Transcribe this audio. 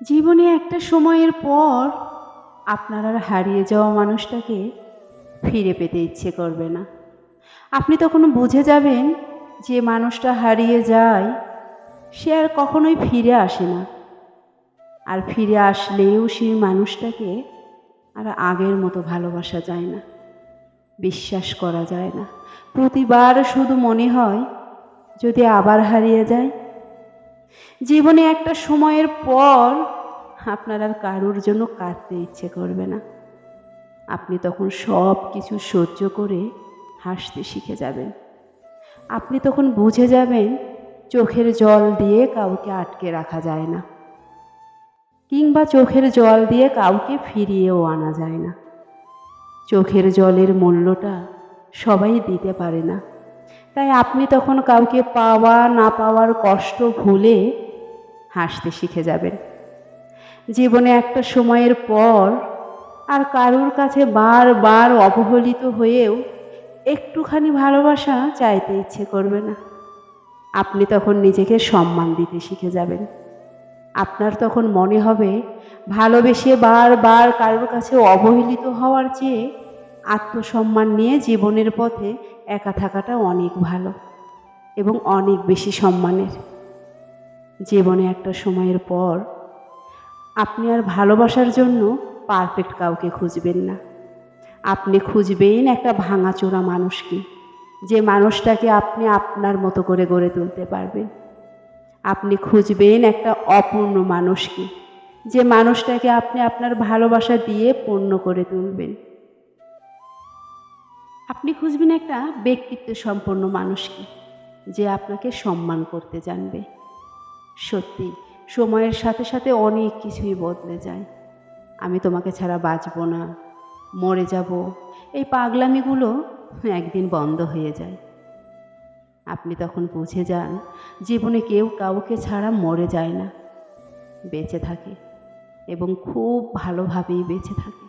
জীবনে একটা সময়ের পর আপনার আর হারিয়ে যাওয়া মানুষটাকে ফিরে পেতে ইচ্ছে করবে না। আপনি তখন বুঝে যাবেন যে মানুষটা হারিয়ে যায় সে আর কখনোই ফিরে আসে না। আর ফিরে আসলেও সেই মানুষটাকে আর আগের মতো ভালোবাসা যায় না, বিশ্বাস করা যায় না। প্রতিবার শুধু মনে হয় যদি আবার হারিয়ে যায়। জীবনে একটা সময়ের পর আপনার আর কারোর জন্য কাঁদতে ইচ্ছে করবে না। আপনি তখন সব কিছু সহ্য করে হাসতে শিখে যাবেন। আপনি তখন বুঝে যাবেন চোখের জল দিয়ে কাউকে আটকে রাখা যায় না, কিংবা চোখের জল দিয়ে কাউকে ফিরিয়েও আনা যায় না। চোখের জলের মূল্যটা সবাই দিতে পারে না। তাই আপনি তখন কাউকে পাওয়া না পাওয়ার কষ্ট ভুলে হাসতে শিখে যাবেন। জীবনে একটা সময়ের পর আর কারুর কাছে বারবার অবহেলিত হয়েও একটুখানি ভালোবাসা চাইতে ইচ্ছে করবে না। আপনি তখন নিজেকে সম্মান দিতে শিখে যাবেন। আপনার তখন মনে হবে ভালোবেসে বারবার কারোর কাছে অবহেলিত হওয়ার চেয়ে আত্মসম্মান নিয়ে জীবনের পথে একা থাকাটা অনেক ভালো এবং অনেক বেশি সম্মানের। জীবনে একটা সময়ের পর আপনি আর ভালোবাসার জন্য পারফেক্ট কাউকে খুঁজবেন না। আপনি খুঁজবেন একটা ভাঙাচোরা মানুষকে, যে মানুষটাকে আপনি আপনার মতো করে গড়ে তুলতে পারবেন। আপনি খুঁজবেন একটা অপূর্ণ মানুষকে, যে মানুষটাকে আপনি আপনার ভালোবাসা দিয়ে পূর্ণ করে তুলবেন। আপনি খুঁজবেন একটা ব্যক্তিত্ব সম্পন্ন মানুষকে, যে আপনাকে সম্মান করতে জানবে। সত্যি সময়ের সাথে সাথে অনেক কিছুই বদলে যায়। আমি তোমাকে ছাড়া বাঁচব না, মরে যাব, এই পাগলামিগুলো একদিন বন্ধ হয়ে যায়। আপনি তখন বুঝে যান জীবনে কেউ কাউকে ছাড়া মরে যায় না, বেঁচে থাকে এবং খুব ভালোভাবেই বেঁচে থাকে।